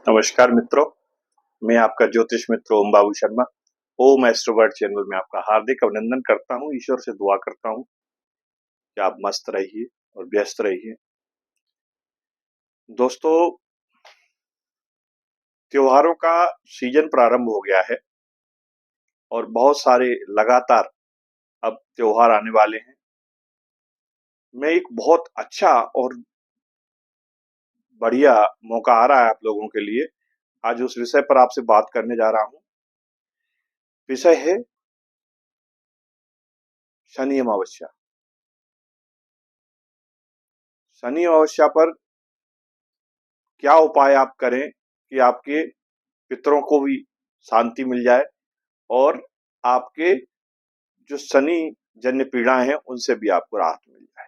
नमस्कार मित्रों, मैं आपका ज्योतिष मित्र ओम बाबू शर्मा। ओम एस्ट्रोवर्ड चैनल में आपका हार्दिक अभिनंदन करता हूँ। ईश्वर से दुआ करता हूँ कि आप मस्त रहिए और व्यस्त रहिए। दोस्तों, त्योहारों का सीजन प्रारंभ हो गया है और बहुत सारे लगातार अब त्योहार आने वाले हैं। मैं एक बहुत अच्छा और बढ़िया मौका आ रहा है आप लोगों के लिए। आज उस विषय पर आपसे बात करने जा रहा हूँ। विषय है शनि अमावस्या। शनि अमावस्या पर क्या उपाय आप करें कि आपके पितरों को भी शांति मिल जाए और आपके जो शनि जन्य पीड़ाएं हैं उनसे भी आपको राहत मिल जाए।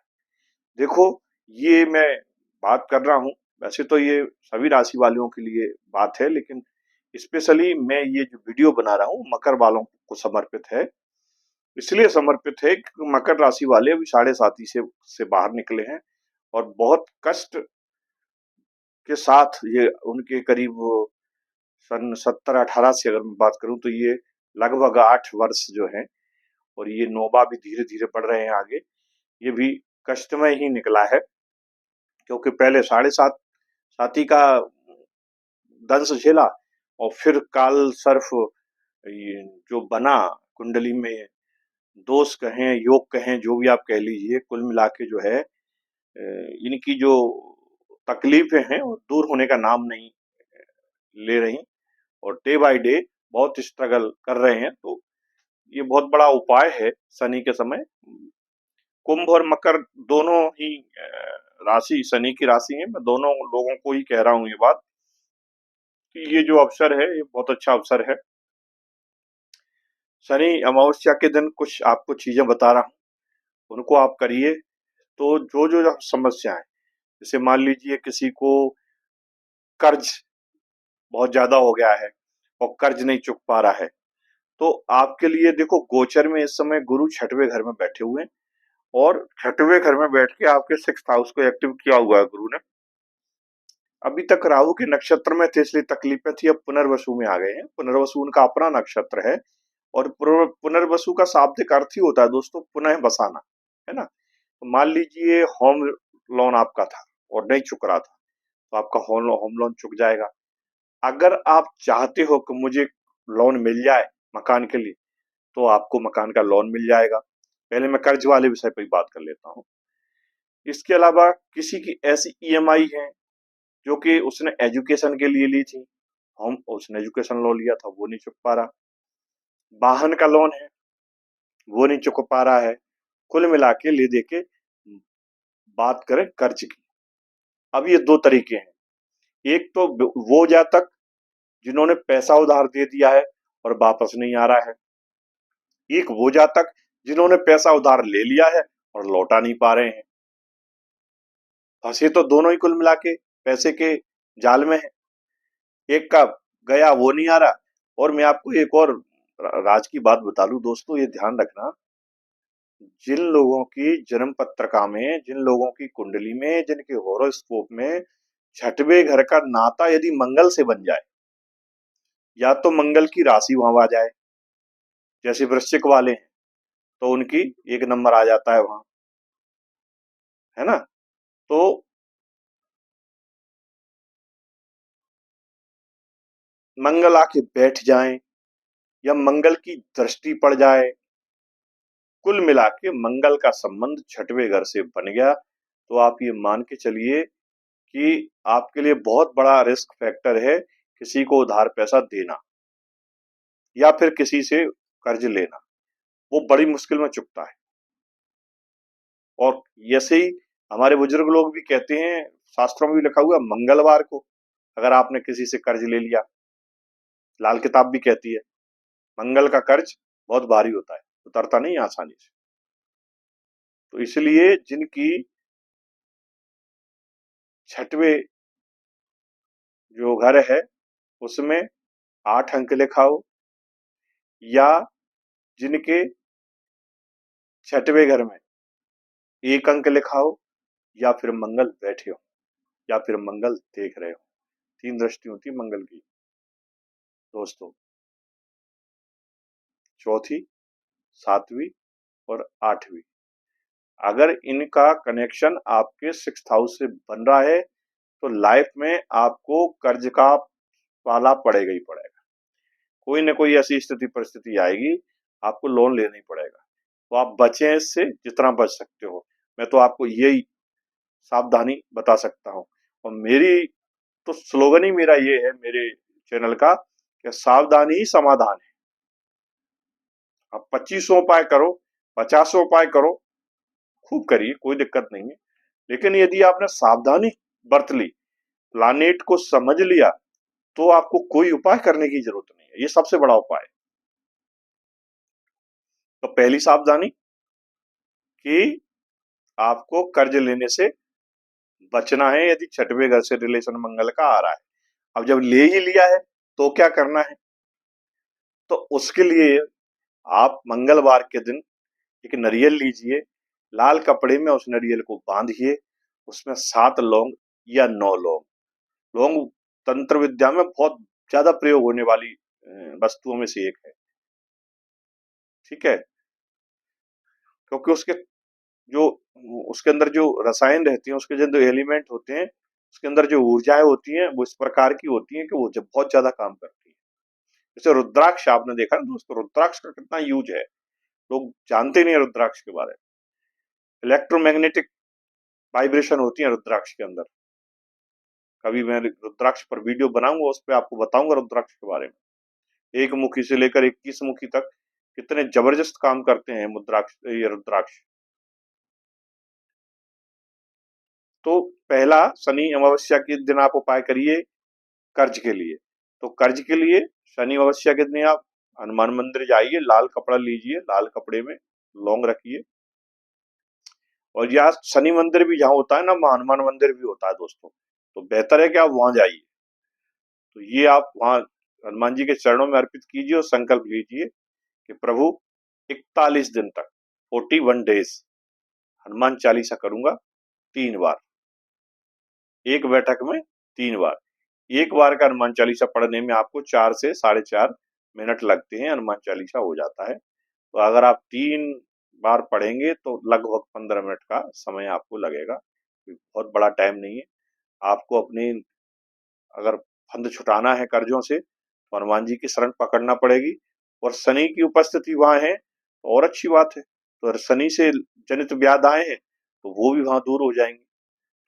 देखो, ये मैं बात कर रहा हूँ, वैसे तो ये सभी राशि वालों के लिए बात है, लेकिन स्पेशली मैं ये जो वीडियो बना रहा हूँ मकर वालों को समर्पित है। इसलिए समर्पित है कि मकर राशि वाले अभी साढ़े साथी से बाहर निकले हैं और बहुत कष्ट के साथ ये उनके करीब सन 17-18 से अगर मैं बात करूं तो ये लगभग 8 वर्ष जो है, और ये नौबा भी धीरे धीरे बढ़ रहे हैं आगे। ये भी कष्टमय ही निकला है, क्योंकि पहले साढ़े सात साथी का दंश झेला और फिर काल सर्फ ये जो बना कुंडली में, दोष कहें योग कहें जो भी आप कह लीजिए, कुल मिला के जो है इनकी जो तकलीफें हैं वो दूर होने का नाम नहीं ले रही और डे बाय डे बहुत स्ट्रगल कर रहे हैं। तो ये बहुत बड़ा उपाय है शनि के समय। कुंभ और मकर दोनों ही राशि शनि की राशि है। मैं दोनों लोगों को ही कह रहा हूँ ये बात कि ये जो अवसर है ये बहुत अच्छा अवसर है। शनि अमावस्या के दिन कुछ आपको चीजें बता रहा हूँ, उनको आप करिए तो जो जो समस्याएं, जैसे मान लीजिए किसी को कर्ज बहुत ज्यादा हो गया है और कर्ज नहीं चुक पा रहा है, तो आपके लिए देखो, गोचर में इस समय गुरु छठवें घर में बैठे हुए हैं और छठवें घर में बैठ के आपके 6th हाउस को एक्टिव किया हुआ है गुरु ने। अभी तक राहु के नक्षत्र में थे इसलिए तकलीफें थी, अब पुनर्वसु में आ गए हैं। पुनर्वसु उनका अपना नक्षत्र है और पुनर्वसु का शाब्दिक अर्थ ही होता है दोस्तों पुनः बसाना, है ना। तो मान लीजिए होम लोन आपका था और नहीं चुक रहा था, तो आपका होम लोन चुक जाएगा। अगर आप चाहते हो कि मुझे लोन मिल जाए मकान के लिए, तो आपको मकान का लोन मिल जाएगा। पहले मैं कर्ज वाले विषय पर बात कर लेता हूँ। इसके अलावा किसी की ऐसी ईएमआई है जो कि उसने एजुकेशन के लिए ली थी, हम उसने एजुकेशन लोन लिया था वो नहीं चुक पा रहा। वाहन का लोन है वो नहीं चुक पा रहा है। कुल मिला के ले दे के बात करें कर्ज की, अब ये दो तरीके हैं। एक तो वो जातक जिन्होंने पैसा उधार दे दिया है और वापस नहीं आ रहा है। एक वो जातक जिन्होंने पैसा उधार ले लिया है और लौटा नहीं पा रहे हैं। फंसे तो दोनों ही कुल मिला के पैसे के जाल में है। एक का गया वो नहीं आ रहा। और मैं आपको एक और राज की बात बता लूं दोस्तों, ये ध्यान रखना, जिन लोगों की जन्म पत्रिका में, जिन लोगों की कुंडली में, जिनके होरोस्कोप में छठवें घर का नाता यदि मंगल से बन जाए, या तो मंगल की राशि वहां आ जाए, जैसे वृश्चिक वाले हैं तो उनकी 1 नंबर आ जाता है वहां, है ना। तो मंगल आके बैठ जाए या मंगल की दृष्टि पड़ जाए, कुल मिला के मंगल का संबंध छठवें घर से बन गया, तो आप ये मान के चलिए कि आपके लिए बहुत बड़ा रिस्क फैक्टर है किसी को उधार पैसा देना या फिर किसी से कर्ज लेना। वो बड़ी मुश्किल में चुकता है। और ऐसे ही हमारे बुजुर्ग लोग भी कहते हैं, शास्त्रों में भी लिखा हुआ, मंगलवार को अगर आपने किसी से कर्ज ले लिया, लाल किताब भी कहती है मंगल का कर्ज बहुत भारी होता है, उतरता नहीं आसानी से। तो इसलिए जिनकी छठवें जो घर है उसमें 8 अंक लिखा हो, या जिनके छठवें घर में 1 अंक लिखा हो, या फिर मंगल बैठे हो, या फिर मंगल देख रहे हो, 3 दृष्टि होती है मंगल की दोस्तों, चौथी, 7वीं और 8वीं। अगर इनका कनेक्शन आपके 6th हाउस से बन रहा है तो लाइफ में आपको कर्ज का पाला पड़ेगा ही पड़ेगा। कोई ना कोई ऐसी स्थिति परिस्थिति आएगी, आपको लोन लेना ही पड़ेगा। तो आप बचें इससे जितना बच सकते हो। मैं तो आपको यही सावधानी बता सकता हूँ। और मेरी तो स्लोगन ही मेरा ये है मेरे चैनल का कि सावधानी ही समाधान है। आप 2500 उपाय करो, 50 उपाय करो, खूब करिए, कोई दिक्कत नहीं है। लेकिन यदि आपने सावधानी बरत ली, प्लानेट को समझ लिया, तो आपको कोई उपाय करने की जरूरत नहीं है। ये सबसे बड़ा उपाय है। तो पहली सावधानी कि आपको कर्ज लेने से बचना है यदि 6वें घर से रिलेशन मंगल का आ रहा है। अब जब ले ही लिया है तो क्या करना है? तो उसके लिए आप मंगलवार के दिन एक नारियल लीजिए, लाल कपड़े में उस नारियल को बांधिए, उसमें 7 लौंग या 9 लौंग। लौंग तंत्र विद्या में बहुत ज्यादा प्रयोग होने वाली वस्तुओं में से एक है, ठीक है? क्योंकि जो उसके अंदर जो रसायन रहती हैं, उसके जो एलिमेंट होते हैं, उसके अंदर जो ऊर्जाएं होती हैं वो इस प्रकार की होती हैं कि वो जब बहुत ज्यादा काम करती है। जैसे रुद्राक्ष आपने देखा ना दोस्तों, रुद्राक्ष का कितना यूज है, लोग जानते नहीं है रुद्राक्ष के बारे में। इलेक्ट्रोमैग्नेटिक वाइब्रेशन होती है रुद्राक्ष के अंदर। कभी मैं रुद्राक्ष पर वीडियो बनाऊंगा, उस पर आपको बताऊंगा रुद्राक्ष के बारे में। 1 मुखी से लेकर 21 मुखी तक कितने जबरदस्त काम करते हैं ये रुद्राक्ष। तो पहला, शनि अमावस्या के दिन आप उपाय करिए कर्ज के लिए। तो कर्ज के लिए शनि अमावस्या के दिन आप हनुमान मंदिर जाइए, लाल कपड़ा लीजिए, लाल कपड़े में लौंग रखिए। और या शनि मंदिर भी जहाँ होता है ना, वहाँ हनुमान मंदिर भी होता है दोस्तों, तो बेहतर है कि आप वहां जाइए। तो ये आप वहां हनुमान जी के चरणों में अर्पित कीजिए और संकल्प लीजिए कि प्रभु 41 दिन तक, 41 डेज हनुमान चालीसा करूंगा 3 बार, एक बैठक में 3 बार। एक बार का हनुमान चालीसा पढ़ने में आपको 4 से 4.5 मिनट लगते हैं, हनुमान चालीसा हो जाता है। तो अगर आप 3 बार पढ़ेंगे तो लगभग 15 मिनट का समय आपको लगेगा, बहुत बड़ा टाइम नहीं है। आपको अपनी अगर फंद छुटाना है कर्जों से तो हनुमान जी की शरण पकड़ना पड़ेगी। और शनि की उपस्थिति वहां है तो और अच्छी बात है। तो शनि से जनित व्याधाएं हैं तो वो भी वहां दूर हो जाएंगी।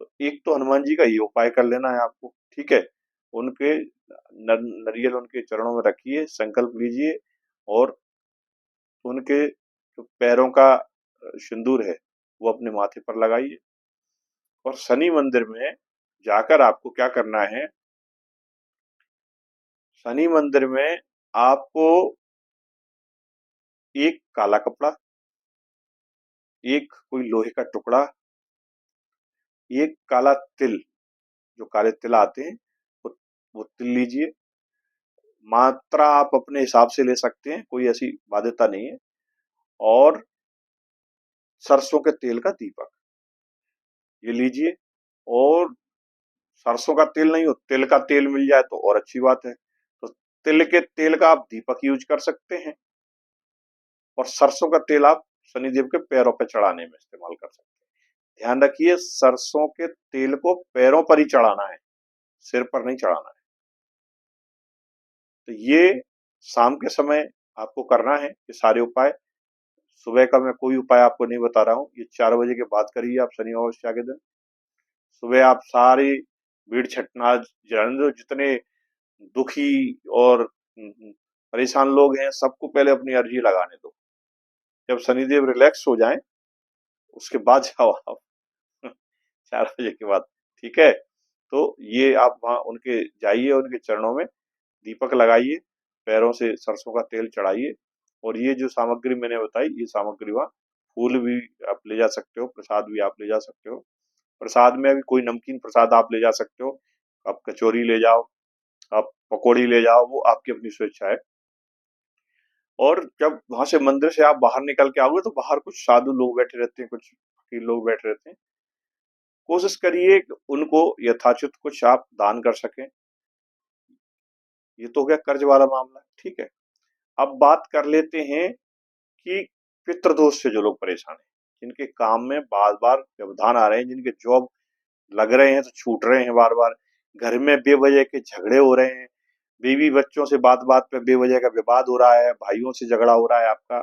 तो एक तो हनुमान जी का ये उपाय कर लेना है आपको, ठीक है? उनके नारियल उनके चरणों में रखिए, संकल्प लीजिए और उनके जो पैरों का सिंदूर है वो अपने माथे पर लगाइए। और शनि मंदिर में जाकर आपको क्या करना है, शनि मंदिर में आपको एक काला कपड़ा, एक कोई लोहे का टुकड़ा, एक काला तिल, जो काले तिल आते हैं वो तिल लीजिए। मात्रा आप अपने हिसाब से ले सकते हैं, कोई ऐसी बाध्यता नहीं है। और सरसों के तेल का दीपक ये लीजिए। और सरसों का तेल नहीं हो, तिल का तेल मिल जाए तो और अच्छी बात है। तो तिल के तेल का आप दीपक यूज कर सकते हैं। और सरसों का तेल आप शनिदेव के पैरों पे चढ़ाने में इस्तेमाल कर सकते हैं। ध्यान रखिए, सरसों के तेल को पैरों पर ही चढ़ाना है, सिर पर नहीं चढ़ाना है। तो ये शाम के समय आपको करना है ये सारे उपाय। सुबह का मैं कोई उपाय आपको नहीं बता रहा हूँ, ये 4 बजे के बाद करिए आप शनि अमावस्या के दिन। सुबह आप सारी भीड़ छटना जाने दो, जितने दुखी और परेशान लोग हैं सबको पहले अपनी अर्जी लगाने दो। जब शनिदेव रिलैक्स हो जाएं उसके बाद जाओ आप 4 बजे के बाद, ठीक है? तो ये आप वहां उनके जाइए, उनके चरणों में दीपक लगाइए, पैरों से सरसों का तेल चढ़ाइए। और ये जो सामग्री मैंने बताई, ये सामग्री वहां, फूल भी आप ले जा सकते हो, प्रसाद भी आप ले जा सकते हो। प्रसाद में भी कोई नमकीन प्रसाद आप ले जा सकते हो, आप कचौरी ले जाओ, आप पकौड़ी ले जाओ, वो आपकी अपनी स्वेच्छा है। और जब वहां से मंदिर से आप बाहर निकल के आओगे तो बाहर कुछ साधु लोग बैठे रहते हैं, कुछ फकीर लोग बैठे रहते हैं। कोशिश करिए कि उनको यथाचित कुछ आप दान कर सकें। ये तो हो गया कर्ज वाला मामला, ठीक है। अब बात कर लेते हैं कि पितृदोष से जो लोग परेशान हैं, जिनके काम में बार-बार व्यवधान आ रहे हैं, जिनके जॉब लग रहे हैं तो छूट रहे हैं बार-बार, घर में बेवजह के झगड़े हो रहे हैं, बीवी बच्चों से बात-बात पे बेवजह का विवाद हो रहा है, भाइयों से झगड़ा हो रहा है आपका,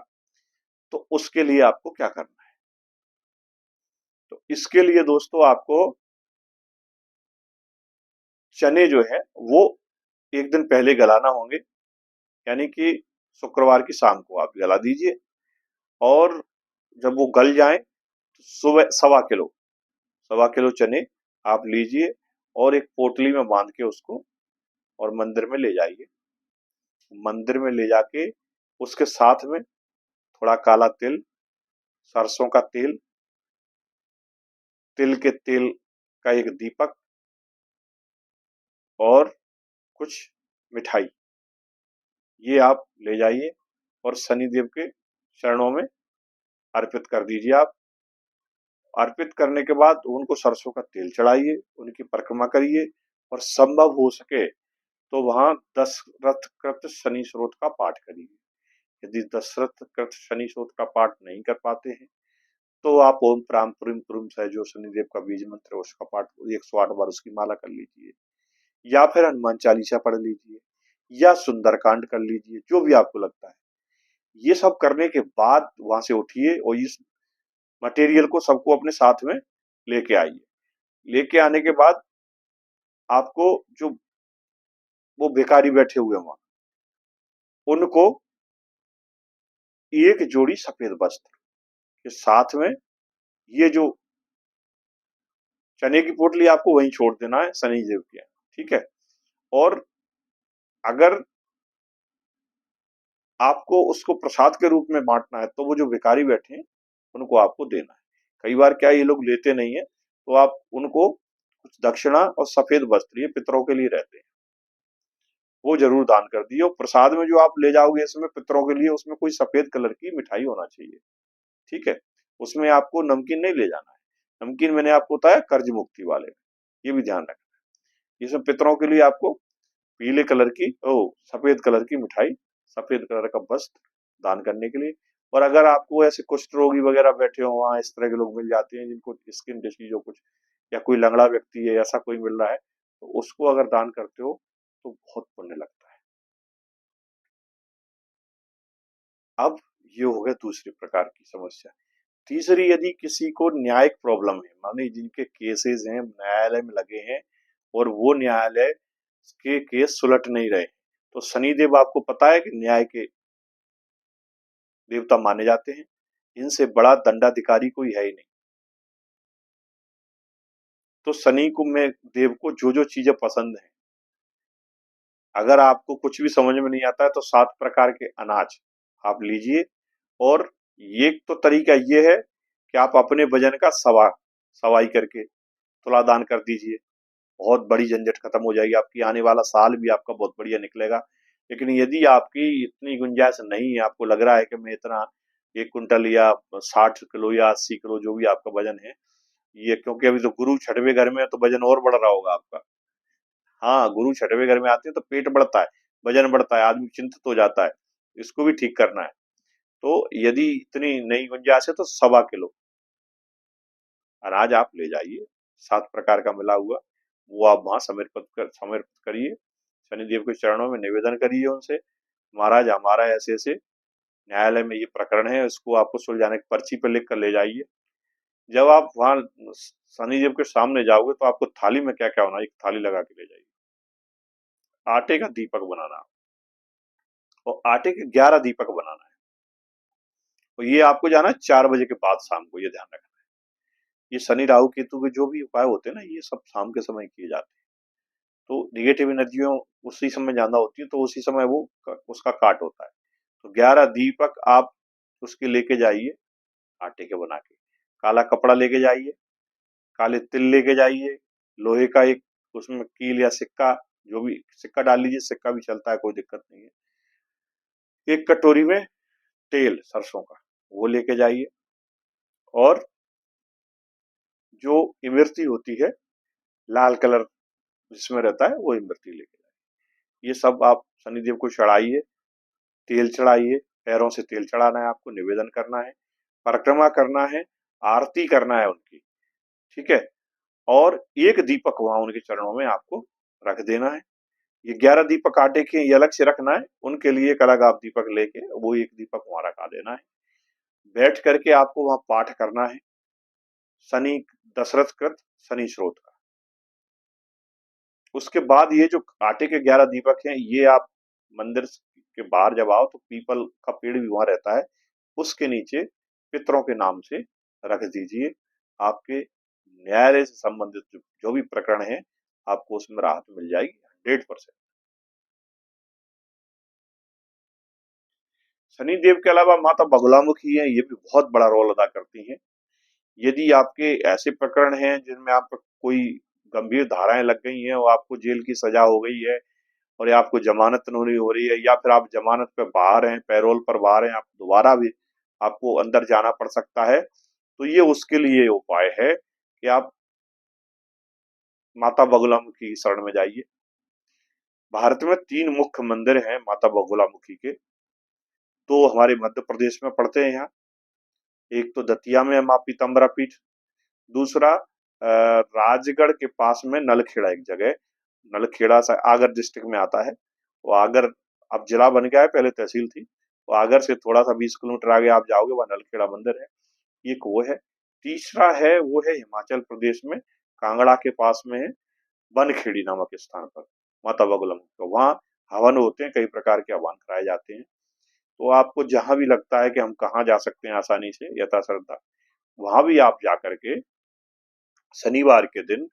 तो उसके लिए आपको क्या करना है? तो इसके लिए दोस्तों आपको चने जो है वो एक दिन पहले गलाना होंगे, यानी कि शुक्रवार की शाम को आप गला दीजिए, और जब वो गल जाएं तो सुबह सवा किलो चने आप लीजिए और एक पोटली में बांध के उसको और मंदिर में ले जाइए। मंदिर में ले जाके उसके साथ में थोड़ा काला तिल, सरसों का तेल, तिल के तेल का एक दीपक और कुछ मिठाई, ये आप ले जाइए और शनिदेव के चरणों में अर्पित कर दीजिए आप। अर्पित करने के बाद उनको सरसों का तेल चढ़ाइए, उनकी परिक्रमा करिए और संभव हो सके तो वहां दशरथ कृत शनि स्रोत का पाठ करिए। यदि दशरथ कृत शनि स्रोत का पाठ नहीं कर पाते हैं तो आप ओम प्राम पुरीम पुरुम से जो शनिदेव का बीज मंत्र है उसका पाठ 108 बार उसकी माला कर लीजिए, या फिर हनुमान चालीसा पढ़ लीजिए, या सुंदरकांड कर लीजिए, जो भी आपको लगता है। ये सब करने के बाद वहां से उठिए और इस मटेरियल को सबको अपने साथ में लेके आइए। लेके आने के बाद आपको जो वो भिखारी बैठे हुए हैं वहां, उनको एक जोड़ी सफेद वस्त्र के साथ में ये जो चने की पोटली आपको वहीं छोड़ देना है शनि देव के, ठीक है। और अगर आपको उसको प्रसाद के रूप में बांटना है तो वो जो भिखारी बैठे हैं उनको आपको देना है। कई बार क्या ये लोग लेते नहीं है, तो आप उनको कुछ दक्षिणा और सफेद वस्त्र, ये पितरों के लिए रहते हैं, वो जरूर दान कर दिए। और प्रसाद में जो आप ले जाओगे इसमें पितरों के लिए, उसमें कोई सफेद कलर की मिठाई होना चाहिए, ठीक है। उसमें आपको नमकीन नहीं ले जाना है। नमकीन मैंने आपको बताया कर्ज मुक्ति वाले, ये भी ध्यान रखना है। इसमें पितरों के लिए आपको पीले कलर की सफेद कलर की मिठाई, सफेद कलर का वस्त्र दान करने के लिए। और अगर आपको ऐसे कुष्ठ रोगी वगैरह बैठे हो वहां, इस तरह के लोग मिल जाते हैं जिनको स्किन डिसीज हो कुछ, या कोई लंगड़ा व्यक्ति है ऐसा कोई मिल रहा है, तो उसको अगर दान करते हो तो बहुत पुण्य लगता है। अब ये हो गया दूसरी प्रकार की समस्या। तीसरी, यदि किसी को न्यायिक प्रॉब्लम है, माने जिनके केसेस हैं न्यायालय में लगे हैं और वो न्यायालय के केस सुलट नहीं रहे, तो शनिदेव आपको पता है कि न्याय के देवता माने जाते हैं, इनसे बड़ा दंडाधिकारी कोई है ही नहीं। तो शनि को में देव को जो जो चीजें पसंद है, अगर आपको कुछ भी समझ में नहीं आता है तो 7 प्रकार के अनाज आप लीजिए, और ये तो तरीका ये है कि आप अपने वजन का सवाई करके तुला दान कर दीजिए, बहुत बड़ी झंझट खत्म हो जाएगी आपकी, आने वाला साल भी आपका बहुत बढ़िया निकलेगा। लेकिन यदि आपकी इतनी गुंजाइश नहीं है, आपको लग रहा है कि मैं इतना 1 कुंटल या 60 किलो या 80 किलो जो भी आपका वजन है, ये क्योंकि अभी तो गुरु छठवें घर में है तो वजन और बढ़ रहा होगा आपका। हाँ, गुरु छठवें घर में आते हैं तो पेट बढ़ता है, वजन बढ़ता है, आदमी चिंतित हो जाता है, इसको भी ठीक करना है। तो यदि इतनी नहीं गुंजाइश है तो 1.25 किलो अनाज आप ले जाइए, 7 प्रकार का मिला हुआ, वो आप वहां समर्पित करिए, शनिदेव के चरणों में निवेदन करिए उनसे, महाराज हमारा ऐसे ऐसे न्यायालय में ये प्रकरण है, इसको आपको सुलझाने की पर्ची पे लिख कर ले जाइए। जब आप वहां शनिदेव के सामने जाओगे तो आपको थाली में क्या क्या होना है, एक थाली लगा के ले जाइए। आटे का दीपक बनाना, और आटे के 11 दीपक बनाना है, और ये आपको जाना है 4 बजे के बाद शाम को, ये ध्यान रखना है। ये शनि राहु केतु के जो भी उपाय होते हैं ना, ये सब शाम के समय किए जाते हैं। तो निगेटिव एनर्जियों उसी समय ज्यादा होती है, तो उसी समय वो उसका काट होता है। तो 11 दीपक आप उसके लेके जाइए, आटे के बना के, काला कपड़ा लेके जाइए, काले तिल लेके जाइए, लोहे का एक उसमें कील या सिक्का, जो भी सिक्का डाल लीजिए, सिक्का भी चलता है, कोई दिक्कत नहीं है। एक कटोरी में तेल सरसों का वो लेके जाइए, और जो इमरती होती है लाल कलर जिसमें रहता है वो इमरती लेके जाइए। ये सब आप शनिदेव को चढ़ाइए, तेल चढ़ाइए, पैरों से तेल चढ़ाना है, आपको निवेदन करना है, परिक्रमा करना है, आरती करना है उनकी, ठीक है। और एक दीपक वहां उनके चरणों में आपको रख देना है। ये 11 दीपक आटे के ये अलग से रखना है, उनके लिए एक अलग आप दीपक लेके वो एक दीपक वहां रखा देना है। बैठ करके आपको वहां पाठ करना है, शनि दशरथ कृत शनि स्रोत का। उसके बाद ये जो आटे के 11 दीपक हैं, ये आप मंदिर के बाहर जब आओ तो पीपल का पेड़ भी वहां रहता है, उसके नीचे पितरों के नाम से रख दीजिए। आपके न्यायालय से संबंधित जो भी प्रकरण है, आपको उसमें राहत मिल जाएगी 100%। शनिदेव के अलावा माता बगुलामुखी है, ये भी बहुत बड़ा रोल अदा करती हैं। यदि आपके ऐसे प्रकरण हैं जिनमें आप कोई गंभीर धाराएं लग गई हैं और आपको जेल की सजा हो गई है और या आपको जमानत नहीं हो रही है, या फिर आप जमानत पे बाहर हैं, पैरोल पर बाहर हैं, आप दोबारा भी आपको अंदर जाना पड़ सकता है, तो ये उसके लिए उपाय है कि आप माता बगुलामुखी की शरण में जाइए। भारत में 3 मुख्य मंदिर हैं माता बगुलामुखी के। तो हमारे मध्य प्रदेश में पड़ते हैं यहाँ। एक तो दतिया में है माँ पीताम्बरा पीठ, दूसरा राजगढ़ के पास में नलखेड़ा एक जगह है, नलखेड़ा आगर डिस्ट्रिक्ट में आता है। वो आगर अब जिला बन गया है, पहले तहसील थी। वो आगर से थोड़ा सा 20 किलोमीटर आगे आप जाओगे, वह नलखेड़ा मंदिर है। एक वो है। तीसरा है वो है हिमाचल प्रदेश में कांगड़ा के पास में है, बनखेड़ी नामक स्थान पर माता बगुला तो वहाँ हवन होते हैं, कई प्रकार के हवन कराए जाते हैं। तो आपको जहां भी लगता है कि हम कहाँ जा सकते हैं आसानी से यथाश्रद्धा, वहां भी आप जा करके शनिवार के दिन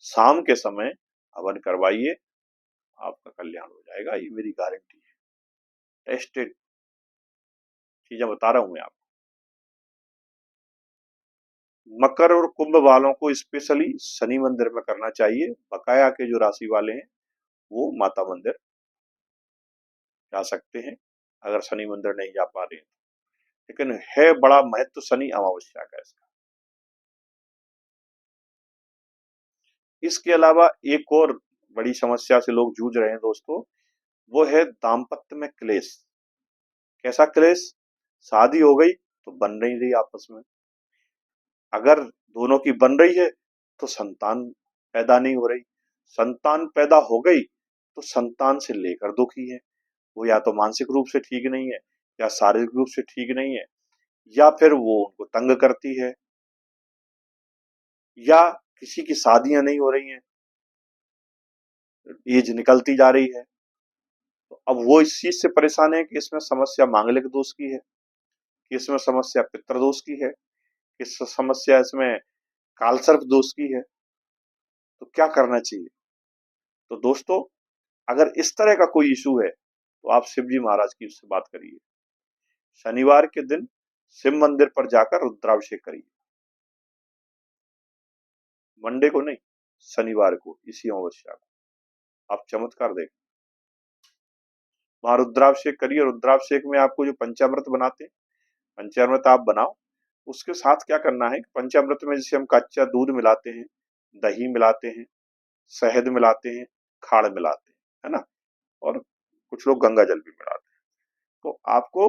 शाम के समय हवन करवाइए, आपका कल्याण हो जाएगा। ये मेरी गारंटी है, टेस्टेड चीजें बता रहा हूं मैं आपको। मकर और कुंभ वालों को स्पेशली शनि मंदिर में करना चाहिए। बकाया के जो राशि वाले हैं वो माता मंदिर जा सकते हैं, अगर शनि मंदिर नहीं जा पा रहे हैं। लेकिन है बड़ा महत्व शनि अमावस्या का इसका। इसके अलावा एक और बड़ी समस्या से लोग जूझ रहे हैं दोस्तों, वो है दाम्पत्य में क्लेश। कैसा क्लेश? शादी हो गई तो बन नहीं रही आपस में, अगर दोनों की बन रही है तो संतान पैदा नहीं हो रही, संतान पैदा हो गई तो संतान से लेकर दुखी है। वो या तो मानसिक रूप से ठीक नहीं है, या शारीरिक रूप से ठीक नहीं है, या फिर वो उनको तंग करती है, या किसी की शादियां नहीं हो रही हैं, एज निकलती जा रही है। तो अब वो इस चीज से परेशान है कि इसमें समस्या मांगलिक दोष की है, कि इसमें समस्या पितृदोष की है, कि समस्या इसमें कालसर्प दोष की है। तो क्या करना चाहिए? तो दोस्तों, अगर इस तरह का कोई इशू है तो आप शिव जी महाराज की उससे बात करिए। शनिवार के दिन शिव मंदिर पर जाकर रुद्राभिषेक करिए। मंडे को नहीं, शनिवार को, इसी अमावस्या को आप चमत्कार देखें। वहां रुद्राभिषेक करिए। रुद्राभिषेक में आपको जो पंचामृत बनाते हैं, पंचामृत आप बनाओ। उसके साथ क्या करना है, पंचामृत में जैसे हम कच्चा दूध मिलाते हैं, दही मिलाते हैं, शहद मिलाते हैं, खाड़ मिलाते हैं, है ना, और कुछ लोग गंगा जल भी मिलाते हैं। तो आपको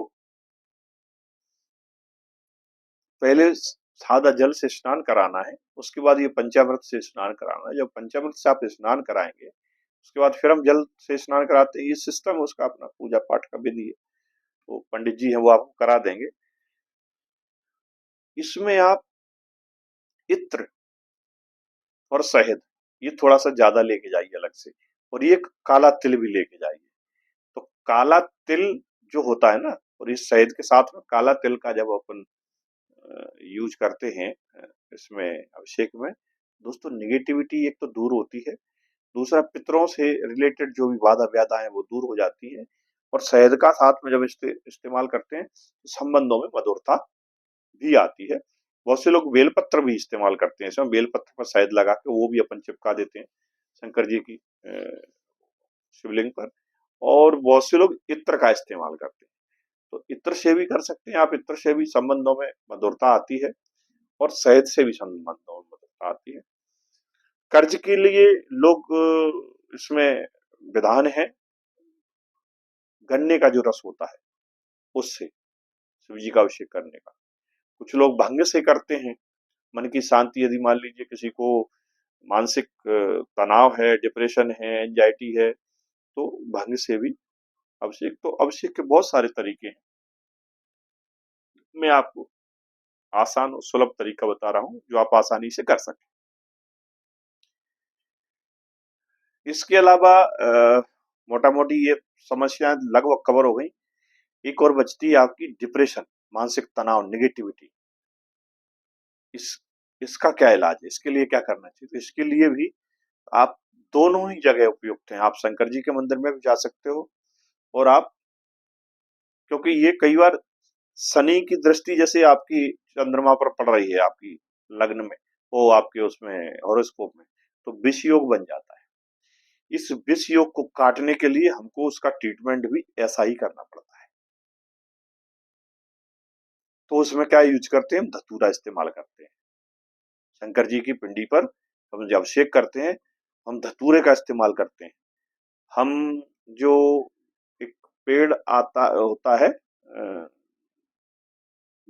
पहले सादा जल से स्नान कराना है, उसके बाद ये पंचामृत से स्नान कराना है। जब पंचामृत से आप स्नान कराएंगे, उसके बाद फिर हम जल से स्नान कराते हैं। ये सिस्टम है उसका, अपना पूजा पाठ का विधि है, तो पंडित जी हैं वो आपको करा देंगे। इसमें आप इत्र और शहद ये थोड़ा सा ज्यादा लेके जाइए अलग से, और ये काला तिल भी लेके जाइए। तो काला तिल जो होता है ना, और इस शहद के साथ में काला तिल का जब अपन यूज करते हैं इसमें अभिषेक में, दोस्तों निगेटिविटी एक तो दूर होती है, दूसरा पितरों से रिलेटेड जो भी बाधा व्याधा है वो दूर हो जाती है। और शहद का साथ में जब इस्तेमाल करते हैं तो संबंधों में मधुरता भी आती है। बहुत से लोग बेलपत्र भी इस्तेमाल करते हैं, इसमें बेलपत्र पर शहद लगा के वो भी अपन चिपका देते हैं शंकर जी की शिवलिंग पर। और बहुत से लोग इत्र का इस्तेमाल करते हैं, तो इत्र से भी कर सकते हैं आप। इत्र से भी संबंधों में मधुरता आती है, और शहद से भी संबंधों में मधुरता आती है। कर्ज के लिए लोग इसमें विधान है, गन्ने का जो रस होता है उससे शिव जी का अभिषेक करने का। कुछ लोग भंग से करते हैं। मन की शांति, यदि मान लीजिए किसी को मानसिक तनाव है, डिप्रेशन है, एंजाइटी है, तो भंग से भी अभिषेक। तो अभिषेक के बहुत सारे तरीके हैं। मैं आपको आसान और सुलभ तरीका बता रहा हूँ जो आप आसानी से कर सकते हैं। इसके अलावा मोटा मोटी ये समस्याएं लगभग कवर हो गई। एक और बचती है आपकी डिप्रेशन, मानसिक तनाव, निगेटिविटी। इस इसका क्या इलाज है, इसके लिए क्या करना चाहिए? तो इसके लिए भी आप दोनों ही जगह उपयुक्त हैं। आप शंकर जी के मंदिर में भी जा सकते हो, और आप, क्योंकि ये कई बार शनि की दृष्टि जैसे आपकी चंद्रमा पर पड़ रही है, आपकी लग्न में, वो आपके उसमें हॉरोस्कोप में, तो विष योग बन जाता है। इस विष योग को काटने के लिए हमको उसका ट्रीटमेंट भी ऐसा ही करना पड़ता है। तो उसमें क्या यूज करते हैं? हम धतूरा इस्तेमाल करते हैं। शंकर जी की पिंडी पर हम जब अभिषेक करते हैं, हम धतूरे का इस्तेमाल करते हैं। हम जो एक पेड़ आता होता है,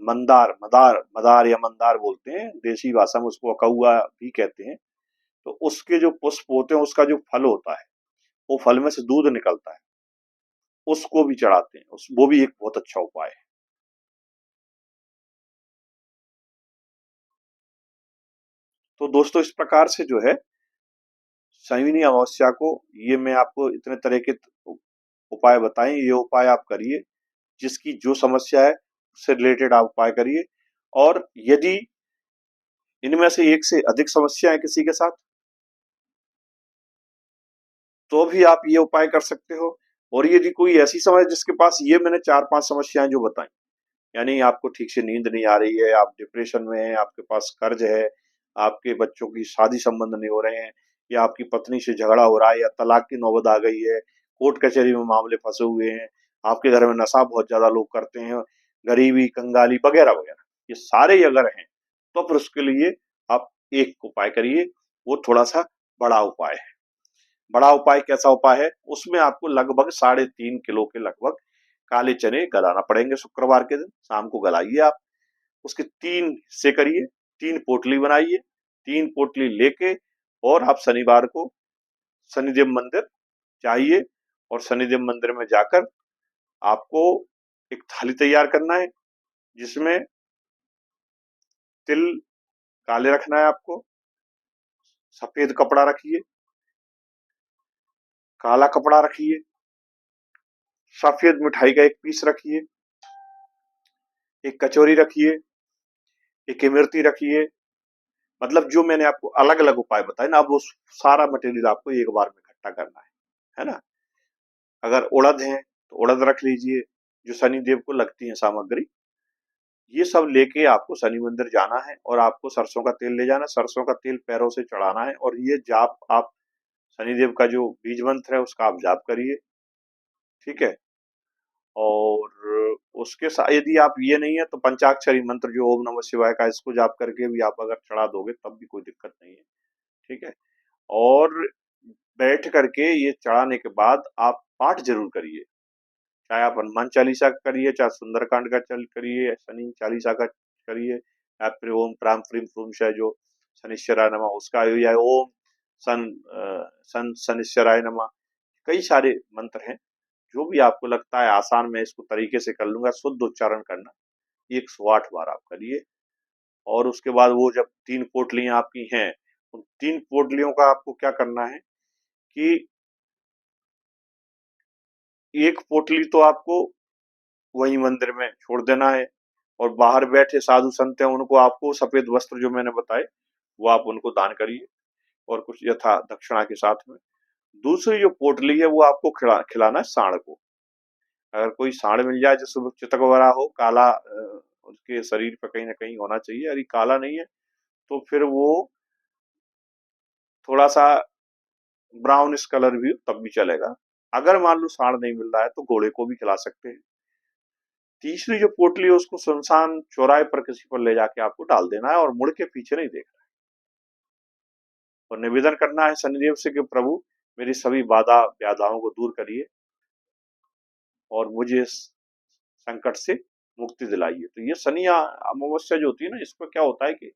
मंदार, मदार, मदार या मंदार बोलते हैं, देसी भाषा में उसको अकहुआ भी कहते हैं। तो उसके जो पुष्प होते हैं, उसका जो फल होता है, वो फल में से दूध निकलता है, उसको भी चढ़ाते हैं। वो भी एक बहुत अच्छा उपाय है। तो दोस्तों, इस प्रकार से जो है संगिनी अमावस्या को, ये मैं आपको इतने तरह के उपाय बताएं, ये उपाय आप करिए। जिसकी जो समस्या है उससे रिलेटेड आप उपाय करिए। और यदि इनमें से एक से अधिक समस्या है किसी के साथ, तो भी आप ये उपाय कर सकते हो। और यदि कोई ऐसी समस्या जिसके पास ये मैंने 4-5 समस्याएं जो बताई, यानी आपको ठीक से नींद नहीं आ रही है, आप डिप्रेशन में हैं, आपके पास कर्ज है, आपके बच्चों की शादी संबंध नहीं हो रहे हैं, या आपकी पत्नी से झगड़ा हो रहा है, या तलाक की नौबत आ गई है, कोर्ट कचहरी में मामले फंसे हुए हैं, आपके घर में नशा बहुत ज्यादा लोग करते हैं, गरीबी, कंगाली वगैरह वगैरह, ये सारे अगर हैं, तो फिर उसके लिए आप एक उपाय करिए। वो थोड़ा सा बड़ा उपाय है। बड़ा उपाय कैसा उपाय है? उसमें आपको लगभग 3.5 किलो के लगभग काले चने गलाना पड़ेंगे। शुक्रवार के दिन शाम को गलाइए आप। उसके 3 हिस्से करिए, 3 पोटली बनाइए। 3 पोटली लेके और आप शनिवार को शनिदेव मंदिर जाइए, और शनिदेव मंदिर में जाकर आपको एक थाली तैयार करना है, जिसमें तिल काले रखना है आपको, सफेद कपड़ा रखिए, काला कपड़ा रखिए, सफेद मिठाई का एक पीस रखिए, एक कचौरी रखिए, एक इमरती रखिए। मतलब जो मैंने आपको अलग अलग उपाय बताए ना, अब वो सारा मटेरियल आपको एक बार में इकट्ठा करना है ना। अगर उड़द है तो उड़द रख लीजिए, जो शनि देव को लगती है सामग्री। ये सब लेके आपको शनि मंदिर जाना है, और आपको सरसों का तेल ले जाना। सरसों का तेल पैरों से चढ़ाना है, और ये जाप आप शनिदेव का जो बीज मंत्र है उसका आप जाप करिए। ठीक है। और उसके साथ यदि आप ये नहीं है तो पंचाक्षरी मंत्र जो ओम नमः शिवाय का, इसको जाप करके भी आप अगर चढ़ा दोगे तब भी कोई दिक्कत नहीं है। ठीक है। और बैठ करके ये चढ़ाने के बाद आप पाठ जरूर करिए। चाहे आप हनुमान चालीसा का करिए, चाहे सुंदरकांड का चल करिए, शनि चालीसा का करिए, या फिर ओम प्राम प्रीम प्रूम जो शनिश्चराय नमः उसका, या ओम सन सन शनिश्चराय नमः। कई सारे मंत्र हैं। जो भी आपको लगता है आसान, मैं इसको तरीके से कर लूंगा, शुद्ध उच्चारण करना 108 बार आप करिए। और उसके बाद वो जब 3 पोटलियां आपकी हैं, उन 3 पोटलियों का आपको क्या करना है कि एक पोटली तो आपको वही मंदिर में छोड़ देना है, और बाहर बैठे साधु संत हैं उनको आपको सफेद वस्त्र जो मैंने बताए वो आप उनको दान करिए, और कुछ यथा दक्षिणा के साथ में। दूसरी जो पोटली है वो आपको खिलाना है सांड को। अगर कोई सांड मिल जाए जो सुबह चितक भरा हो, काला, उसके शरीर पर कहीं ना कहीं होना चाहिए, यदि काला नहीं है तो फिर वो थोड़ा सा ब्राउनिश कलर भी तब भी चलेगा। अगर मान लो सांड नहीं मिल रहा है तो घोड़े को भी खिला सकते हैं। तीसरी जो पोटली है उसको सुनसान चौराहे पर किसी पर ले जाके आपको डाल देना है, और मुड़ के पीछे नहीं देखना है। और निवेदन करना है शनिदेव से कि प्रभु मेरी सभी बाधाओं को दूर करिए, और मुझे इस संकट से मुक्ति दिलाइए। तो ये शनि अमावस्या जो होती है ना, इसमें क्या होता है कि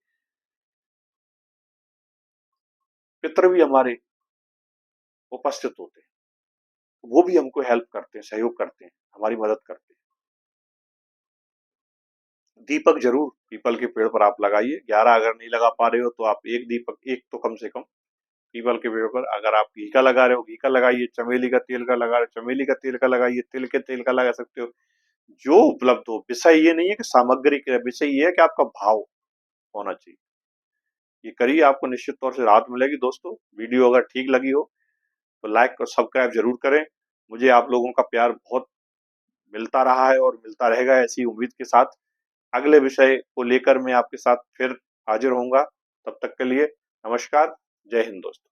पितृ भी हमारे उपस्थित होते हैं, वो भी हमको हेल्प करते हैं, सहयोग करते हैं, हमारी मदद करते हैं। दीपक जरूर पीपल के पेड़ पर आप लगाइए। 11 अगर नहीं लगा पा रहे हो तो आप एक दीपक, एक तो कम से कम पीपल के पेड़ पर, अगर आप घी का लगा रहे हो घी का लगाइए, चमेली का तेल का लगा रहे हो चमेली का तेल का लगाइए, तिल के तेल का लगा सकते हो, जो उपलब्ध हो। विषय ये नहीं है कि सामग्री का, विषय ये है कि आपका भाव होना चाहिए। ये करिए, आपको निश्चित तौर से राहत मिलेगी। दोस्तों, वीडियो अगर ठीक लगी हो तो लाइक और सब्सक्राइब जरूर करें। मुझे आप लोगों का प्यार बहुत मिलता रहा है और मिलता रहेगा, ऐसी उम्मीद के साथ अगले विषय को लेकर मैं आपके साथ फिर हाजिर होऊंगा। तब तक के लिए नमस्कार, जय हिंद दोस्तों।